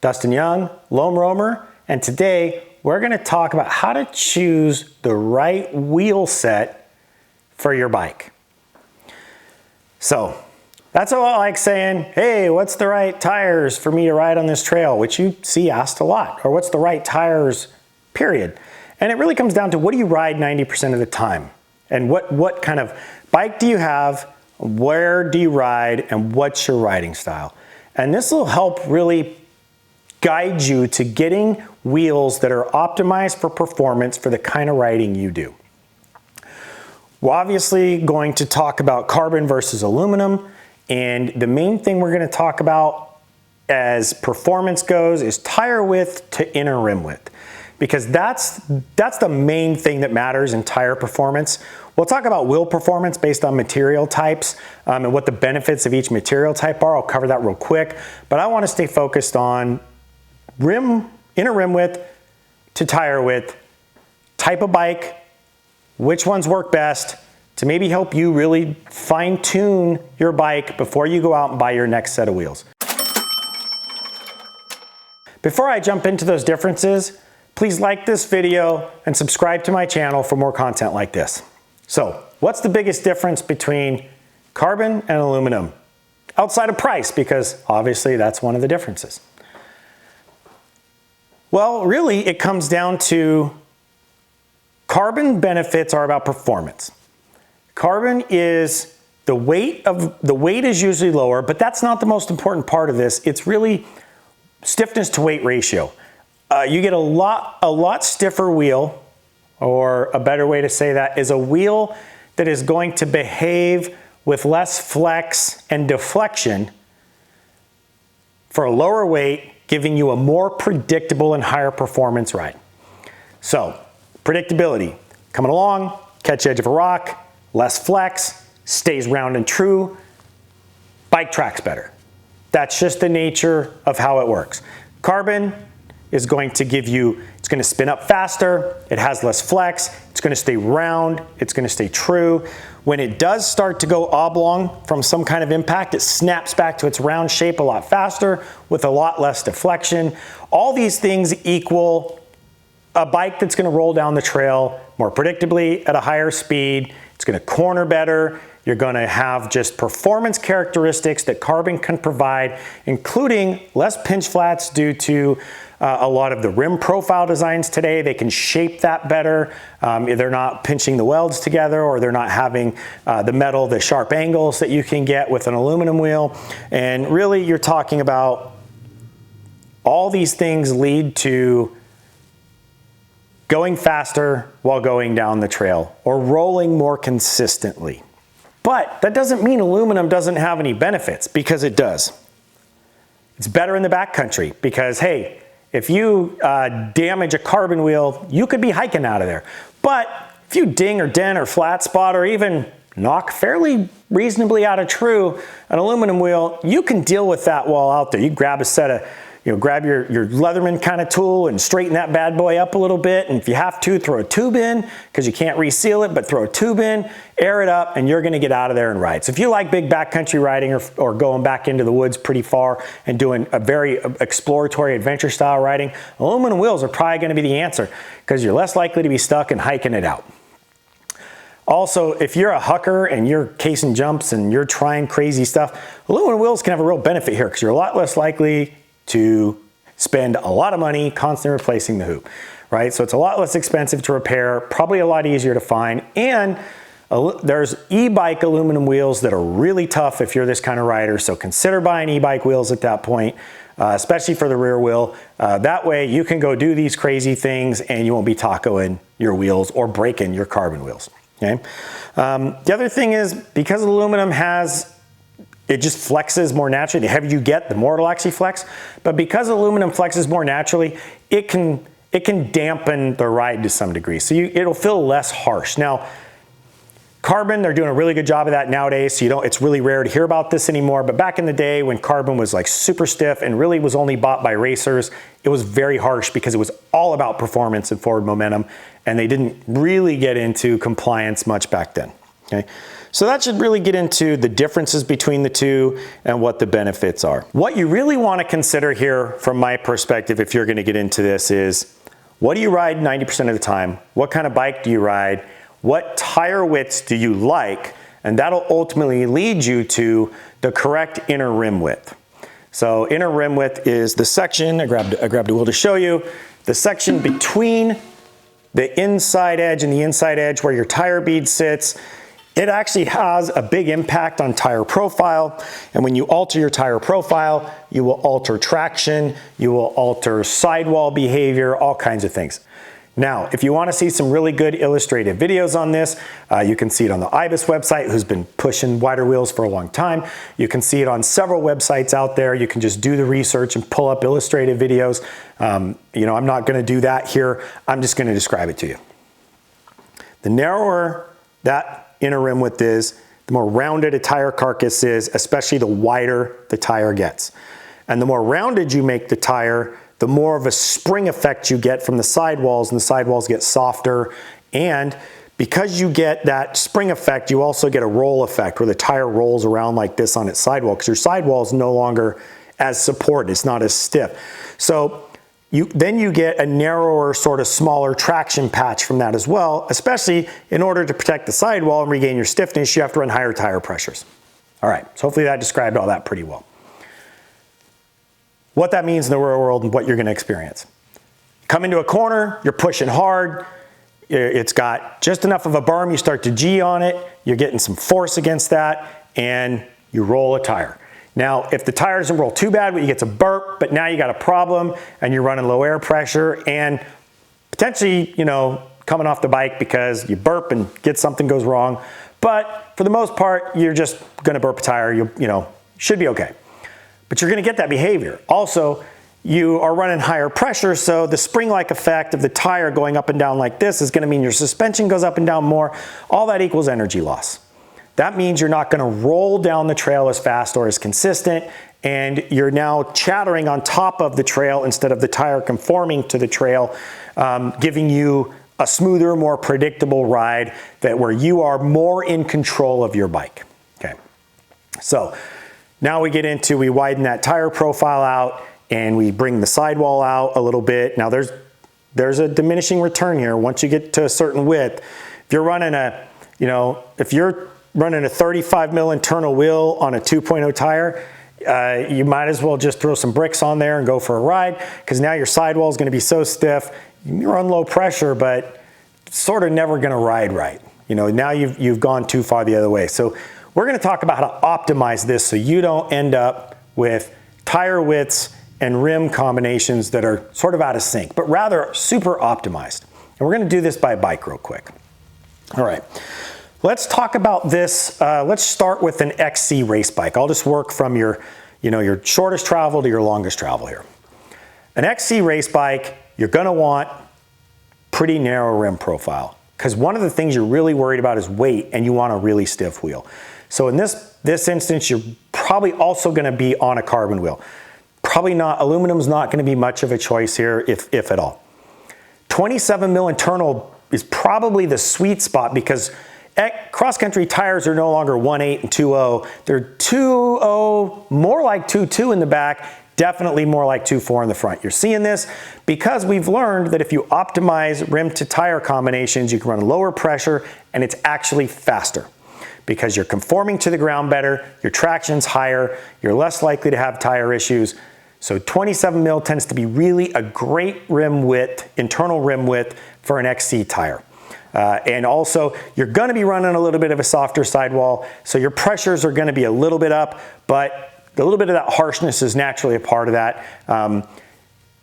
Dustin Young, Lone Roamer, and today we're going to talk about how to choose the right wheel set for your bike. So that's a lot like saying, hey, what's the right tires for me to ride on this trail, which you see asked a lot, or what's the right tires, period. And it really comes down to, what do you ride 90% of the time? And what kind of bike do you have, where do you ride, and what's your riding style? And this will help really guide you to getting wheels that are optimized for performance for the kind of riding you do. We're obviously going to talk about carbon versus aluminum, and the main thing we're going to talk about as performance goes is tire width to inner rim width, because that's the main thing that matters in tire performance. We'll talk about wheel performance based on material types and what the benefits of each material type are. I'll cover that real quick, but I want to stay focused on inner rim width to tire width, type of bike, which ones work best, to maybe help you really fine tune your bike before you go out and buy your next set of wheels. Before I jump into those differences, please like this video and subscribe to my channel for more content like this. So, what's the biggest difference between carbon and aluminum? Outside of price, because obviously that's one of the differences. Well, really it comes down to carbon benefits are about performance. Carbon is the weight is usually lower, but that's not the most important part of this. It's really stiffness to weight ratio. You get a lot stiffer wheel, or a better way to say that is a wheel that is going to behave with less flex and deflection for a lower weight, giving you a more predictable and higher performance ride. So, predictability, coming along, catch the edge of a rock, less flex, stays round and true, bike tracks better. That's just the nature of how it works. Carbon is going to give you, it's going to spin up faster, it has less flex, it's going to stay round, it's going to stay true. When it does start to go oblong from some kind of impact, it snaps back to its round shape a lot faster with a lot less deflection. All these things equal a bike that's going to roll down the trail more predictably at a higher speed. It's going to corner better. You're going to have just performance characteristics that carbon can provide, including less pinch flats due to a lot of the rim profile designs today. They can shape that better. They're not pinching the welds together, or they're not having the sharp angles that you can get with an aluminum wheel. And really, you're talking about all these things lead to going faster while going down the trail, or rolling more consistently. But that doesn't mean aluminum doesn't have any benefits, because it does. It's better in the backcountry because, hey, if you damage a carbon wheel, you could be hiking out of there. But if you ding or dent or flat spot or even knock fairly reasonably out of true an aluminum wheel, you can deal with that while out there. You grab a set of, grab your Leatherman kind of tool and straighten that bad boy up a little bit. And if you have to, throw a tube in, because you can't reseal it, but throw a tube in, air it up, and you're going to get out of there and ride. So if you like big backcountry riding, or going back into the woods pretty far and doing a very exploratory adventure style riding, aluminum wheels are probably going to be the answer, because you're less likely to be stuck and hiking it out. Also, if you're a hucker and you're casing jumps and you're trying crazy stuff, aluminum wheels can have a real benefit here, because you're a lot less likely to spend a lot of money constantly replacing the hoop, right? So it's a lot less expensive to repair, probably a lot easier to find, and there's e-bike aluminum wheels that are really tough if you're this kind of rider, so consider buying e-bike wheels at that point, especially for the rear wheel. That way you can go do these crazy things and you won't be tacoing your wheels or breaking your carbon wheels, okay? The other thing is, because aluminum it just flexes more naturally. The heavier you get, the more it'll actually flex. But because aluminum flexes more naturally, it can dampen the ride to some degree. So it'll feel less harsh. Now, carbon, they're doing a really good job of that nowadays. So it's really rare to hear about this anymore. But back in the day when carbon was like super stiff and really was only bought by racers, it was very harsh because it was all about performance and forward momentum. And they didn't really get into compliance much back then. Okay, so that should really get into the differences between the two and what the benefits are. What you really want to consider here from my perspective if you're going to get into this is, what do you ride 90% of the time? What kind of bike do you ride? What tire widths do you like? And that'll ultimately lead you to the correct inner rim width. So inner rim width is the section, I grabbed a wheel to show you, the section between the inside edge and the inside edge where your tire bead sits. It actually has a big impact on tire profile, and when you alter your tire profile, you will alter traction, you will alter sidewall behavior, all kinds of things. Now, if you want to see some really good illustrative videos on this, you can see it on the IBIS website, who's been pushing wider wheels for a long time. You can see it on several websites out there. You can just do the research and pull up illustrative videos. You know, I'm not going to do that here. I'm just going to describe it to you. The narrower that inner rim width is, the more rounded a tire carcass is, especially the wider the tire gets. And the more rounded you make the tire, the more of a spring effect you get from the sidewalls, and the sidewalls get softer. And because you get that spring effect, you also get a roll effect where the tire rolls around like this on its sidewall, because your sidewall is no longer as supported, it's not as stiff. So then you get a narrower, sort of smaller traction patch from that as well, especially in order to protect the sidewall and regain your stiffness, you have to run higher tire pressures. All right, so hopefully that described all that pretty well. What that means in the real world and what you're going to experience. Come into a corner, you're pushing hard, it's got just enough of a berm, you start to G on it, you're getting some force against that, and you roll a tire. Now, if the tire doesn't roll too bad, you get to burp, but now you got a problem and you're running low air pressure and potentially, you know, coming off the bike because you burp and something goes wrong. But for the most part, you're just going to burp a tire, you know, should be okay. But you're going to get that behavior. Also, you are running higher pressure, so the spring-like effect of the tire going up and down like this is going to mean your suspension goes up and down more. All that equals energy loss. That means you're not going to roll down the trail as fast or as consistent, and you're now chattering on top of the trail instead of the tire conforming to the trail, giving you a smoother, more predictable ride where you are more in control of your bike. Okay, so now we widen that tire profile out and we bring the sidewall out a little bit. Now there's a diminishing return here. Once you get to a certain width, if you're running if you're running a 35 mil internal wheel on a 2.0 tire, you might as well just throw some bricks on there and go for a ride, because now your sidewall is going to be so stiff. You run low pressure, but sort of never going to ride right. You know, now you've gone too far the other way. So we're going to talk about how to optimize this so you don't end up with tire widths and rim combinations that are sort of out of sync, but rather super optimized. And we're going to do this by bike real quick. All right. Let's talk about this. Let's start with an XC race bike. I'll just work from your shortest travel to your longest travel here. An XC race bike, you're going to want pretty narrow rim profile, because one of the things you're really worried about is weight, and you want a really stiff wheel. So in this instance, you're probably also going to be on a carbon wheel. Probably not, aluminum's not going to be much of a choice here, if at all. 27 mil internal is probably the sweet spot, because cross-country tires are no longer 1.8 and 2.0. They're 2.0, more like 2.2 in the back, definitely more like 2.4 in the front. You're seeing this because we've learned that if you optimize rim to tire combinations, you can run lower pressure and it's actually faster, because you're conforming to the ground better, your traction's higher, you're less likely to have tire issues. So 27 mil tends to be really a great rim width, internal rim width for an XC tire. And also, you're going to be running a little bit of a softer sidewall, so your pressures are going to be a little bit up, but a little bit of that harshness is naturally a part of that.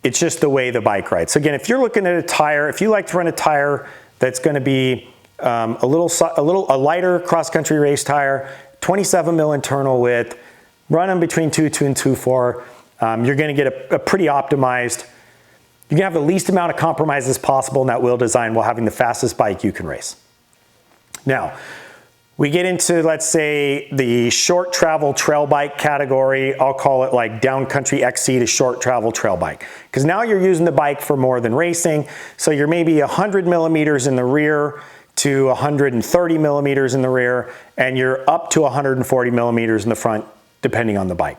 It's just the way the bike rides. So again, if you're looking at a tire, if you like to run a tire that's going to be a lighter cross-country race tire, 27 mil internal width, running between 2.2 and 2.4, you're going to get a pretty optimized. You can have the least amount of compromise as possible in that wheel design while having the fastest bike you can race. Now, we get into, let's say, the short travel trail bike category. I'll call it like downcountry XC to short travel trail bike, because now you're using the bike for more than racing. So you're maybe 100 millimeters in the rear, to 130 millimeters in the rear, and you're up to 140 millimeters in the front, depending on the bike.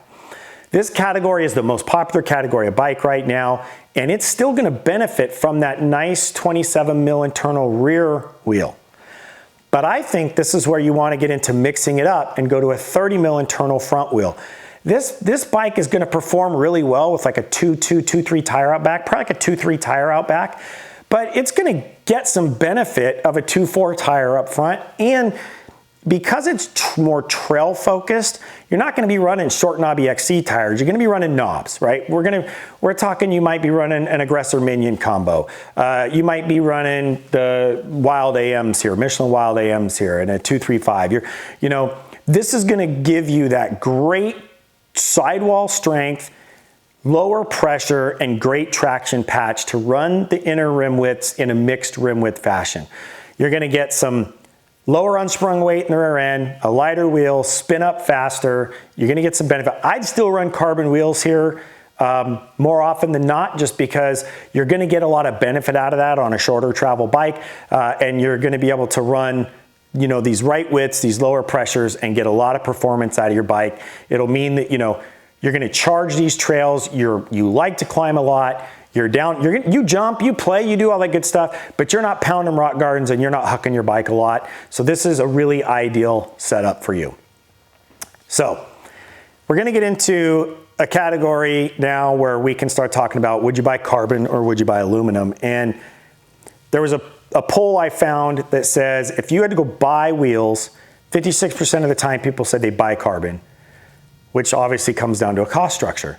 This category is the most popular category of bike right now, and it's still going to benefit from that nice 27 mil internal rear wheel. But I think this is where you want to get into mixing it up and go to a 30 mil internal front wheel. This bike is going to perform really well with like a 2.2, 2.3 tire out back, probably like a 2.3 tire out back, but it's going to get some benefit of a 2.4 tire up front. And because it's more trail focused, you're not going to be running short knobby XC tires. You're going to be running knobs, right? We're talking you might be running an Aggressor Minion combo. You might be running the Wild AMs here, Michelin Wild AMs here, and a 235. This is going to give you that great sidewall strength, lower pressure, and great traction patch to run the inner rim widths in a mixed rim width fashion. You're going to get some lower unsprung weight in the rear end, a lighter wheel, spin up faster. You're going to get some benefit. I'd still run carbon wheels here more often than not, just because you're going to get a lot of benefit out of that on a shorter travel bike, and you're going to be able to run these right widths, these lower pressures, and get a lot of performance out of your bike. It'll mean that, you're going to charge these trails. You like to climb a lot. You're down, you jump, you play, you do all that good stuff, but you're not pounding rock gardens and you're not hucking your bike a lot. So this is a really ideal setup for you. So we're going to get into a category now where we can start talking about, would you buy carbon or would you buy aluminum? And there was a poll I found that says if you had to go buy wheels, 56% of the time people said they buy carbon, which obviously comes down to a cost structure.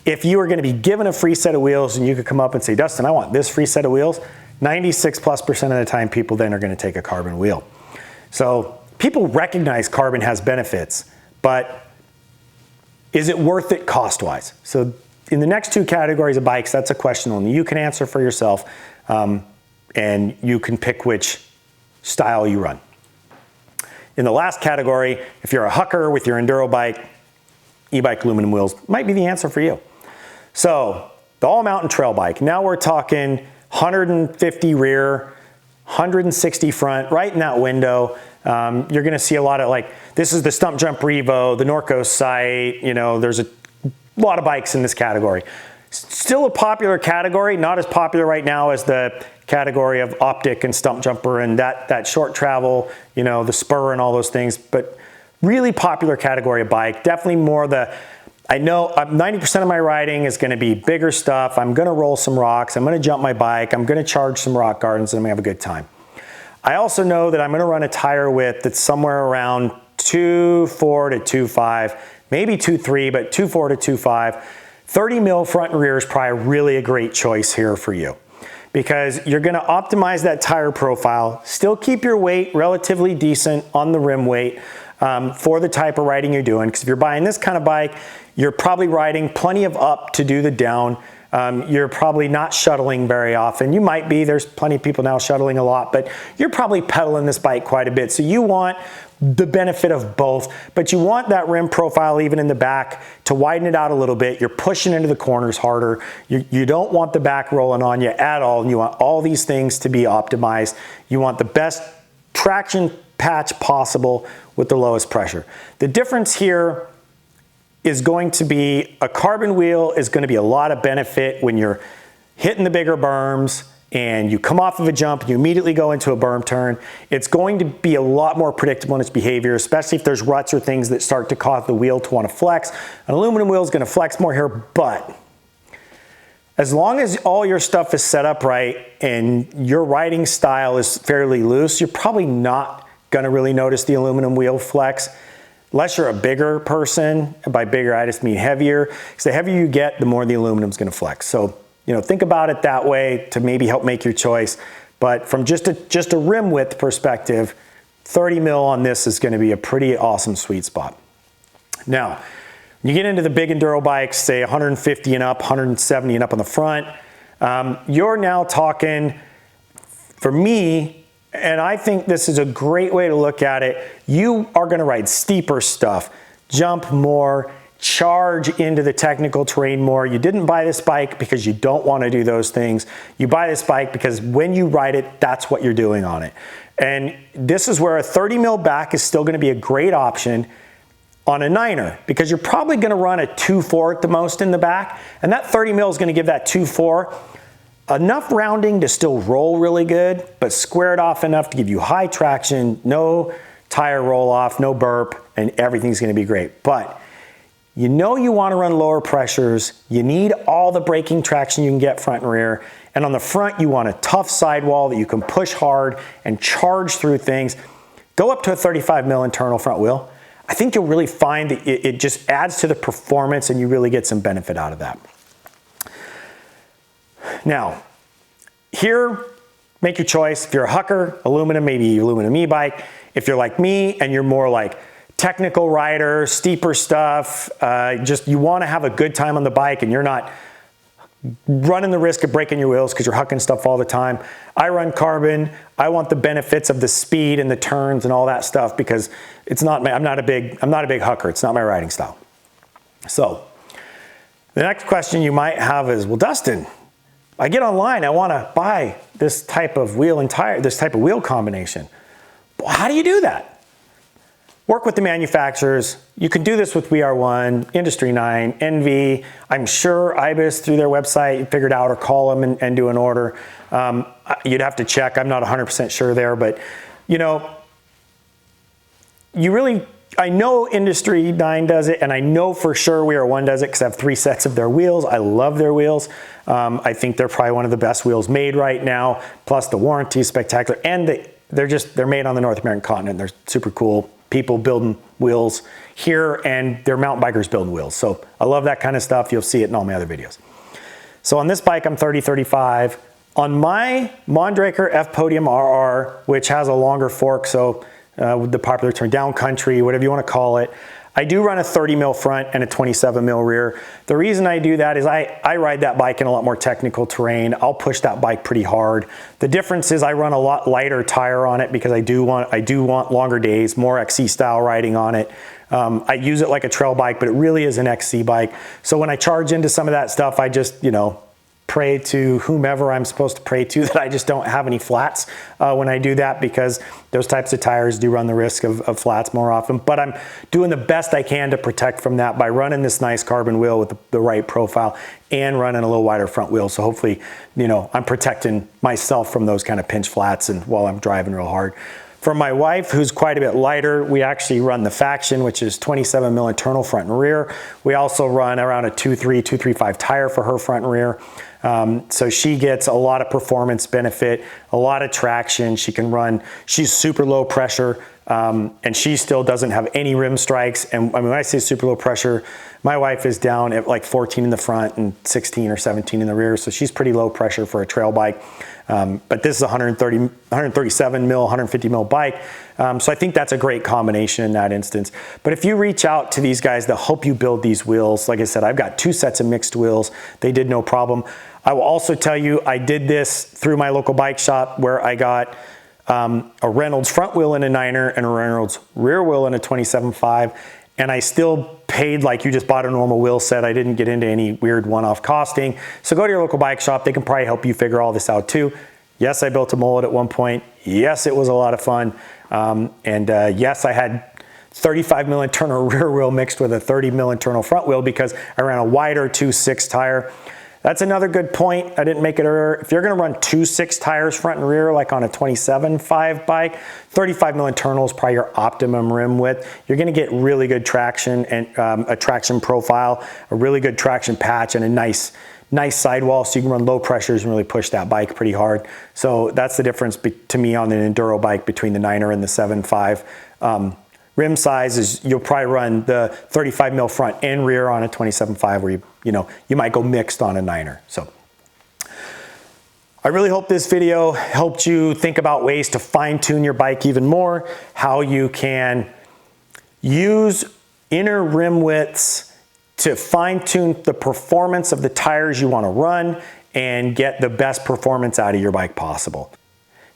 If you were going to be given a free set of wheels and you could come up and say, Dustin, I want this free set of wheels, 96+% of the time people then are going to take a carbon wheel. So people recognize carbon has benefits, but is it worth it cost-wise? So in the next two categories of bikes, that's a question only you can answer for yourself. And you can pick which style you run. In the last category, if you're a hucker with your enduro bike, e-bike aluminum wheels might be the answer for you. So the all-mountain trail bike, now we're talking 150 rear, 160 front, right in that window. You're going to see a lot of this is the Stump Jump Revo, the Norco Sight, there's a lot of bikes in this category. Still a popular category, not as popular right now as the category of optic and stump jumper and that short travel, the spur and all those things, but really popular category of bike. Definitely more I know 90% of my riding is going to be bigger stuff. I'm going to roll some rocks. I'm going to jump my bike. I'm going to charge some rock gardens, and I'm going to have a good time. I also know that I'm going to run a tire width that's somewhere around 2.4 to 2.5, maybe 2.3, but 2.4 to 2.5. 30 mil front and rear is probably really a great choice here for you, because you're going to optimize that tire profile, still keep your weight relatively decent on the rim weight for the type of riding you're doing. Because if you're buying this kind of bike, you're probably riding plenty of up to do the down. You're probably not shuttling very often. You might be, there's plenty of people now shuttling a lot, but you're probably pedaling this bike quite a bit. So you want the benefit of both, but you want that rim profile even in the back to widen it out a little bit. You're pushing into the corners harder. You don't want the back rolling on you at all, and you want all these things to be optimized. You want the best traction patch possible with the lowest pressure. The difference here is going to be a carbon wheel is going to be a lot of benefit when you're hitting the bigger berms and you come off of a jump and you immediately go into a berm turn. It's going to be a lot more predictable in its behavior, especially if there's ruts or things that start to cause the wheel to want to flex. An aluminum wheel is going to flex more here, but as long as all your stuff is set up right and your riding style is fairly loose, you're probably not going to really notice the aluminum wheel flex. Unless you're a bigger person, and by bigger I just mean heavier, because the heavier you get, the more the aluminum is going to flex. So, think about it that way to maybe help make your choice. But from just a rim width perspective, 30 mil on this is going to be a pretty awesome sweet spot. Now, when you get into the big enduro bikes, say 150 and up, 170 and up on the front, you're now talking, for me, and I think this is a great way to look at it, you are going to ride steeper stuff, jump more, charge into the technical terrain more. You didn't buy this bike because you don't want to do those things. You buy this bike because when you ride it, that's what you're doing on it. And this is where a 30 mil back is still going to be a great option on a niner, because you're probably going to run a 2.4 at the most in the back, and that 30 mil is going to give that 2.4 enough rounding to still roll really good, but squared off enough to give you high traction, no tire roll off, no burp, and everything's going to be great. But you know you want to run lower pressures, you need all the braking traction you can get front and rear, and on the front you want a tough sidewall that you can push hard and charge through things. Go up to a 35 mil internal front wheel. I think you'll really find that it just adds to the performance and you really get some benefit out of that. Now, here, make your choice. If you're a hucker, aluminum, maybe aluminum e-bike. If you're like me and you're more like technical rider, steeper stuff, just you want to have a good time on the bike and you're not running the risk of breaking your wheels because you're hucking stuff all the time. I run carbon. I want the benefits of the speed and the turns and all that stuff because it's not I'm not a big hucker. It's not my riding style. So the next question you might have is, well, Dustin, I get online, I want to buy this type of wheel and tire, this type of wheel combination. Well, how do you do that? Work with the manufacturers. You can do this with VR1, Industry 9, NV. I'm sure Ibis through their website figured out, or call them and do an order. You'd have to check. I'm not 100% sure there, but you know, I know Industry 9 does it, and I know for sure VR1 does it because I have 3 sets of their wheels. I love their wheels. I think they're probably one of the best wheels made right now. Plus the warranty is spectacular, and they're made on the North American continent. They're super cool. People building wheels here, and they're mountain bikers building wheels. So I love that kind of stuff. You'll see it in all my other videos. So on this bike, I'm 30-35. On my Mondraker F Podium RR, which has a longer fork, so with the popular term down country, whatever you want to call it, I do run a 30 mil front and a 27 mil rear. The reason I do that is I ride that bike in a lot more technical terrain. I'll push that bike pretty hard. The difference is I run a lot lighter tire on it because I do want longer days, more XC style riding on it. I use it like a trail bike, but it really is an XC bike. So when I charge into some of that stuff, I just, you know, pray to whomever I'm supposed to pray to that I just don't have any flats when I do that, because those types of tires do run the risk of flats more often. But I'm doing the best I can to protect from that by running this nice carbon wheel with the right profile and running a little wider front wheel. So hopefully, you know, I'm protecting myself from those kind of pinch flats and while I'm driving real hard. For my wife, who's quite a bit lighter, we actually run the Faction, which is 27 mil internal front and rear. We also run around a 2.3, 2.35 tire for her front and rear. So she gets a lot of performance benefit, a lot of traction. She can run, she's super low pressure, and she still doesn't have any rim strikes. And I mean, when I say super low pressure, my wife is down at like 14 in the front and 16 or 17 in the rear. So she's pretty low pressure for a trail bike. But this is a 137 mil, 150 mil bike. So I think that's a great combination in that instance. But if you reach out to these guys, they'll help you build these wheels. Like I said, I've got 2 sets of mixed wheels. They did no problem. I will also tell you, I did this through my local bike shop where I got a Reynolds front wheel in a Niner and a Reynolds rear wheel in a 27.5. And I still paid like you just bought a normal wheel set. I didn't get into any weird one-off costing. So go to your local bike shop. They can probably help you figure all this out too. Yes, I built a mullet at one point. Yes, it was a lot of fun. Yes, I had 35 mil internal rear wheel mixed with a 30 mil internal front wheel because I ran a wider 2.6 tire. That's another good point. I didn't make it earlier. If you're going to run 2.6 tires front and rear, like on a 27.5 bike, 35 mil internal is probably your optimum rim width. You're going to get really good traction and a traction profile, a really good traction patch, and a nice sidewall, so you can run low pressures and really push that bike pretty hard. So that's the difference to me on an enduro bike between the Niner and the 7.5. Rim size is you'll probably run the 35 mil front and rear on a 27.5 where you might go mixed on a Niner. So I really hope this video helped you think about ways to fine tune your bike even more, how you can use inner rim widths to fine tune the performance of the tires you want to run and get the best performance out of your bike possible.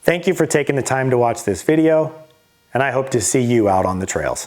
Thank you for taking the time to watch this video, and I hope to see you out on the trails.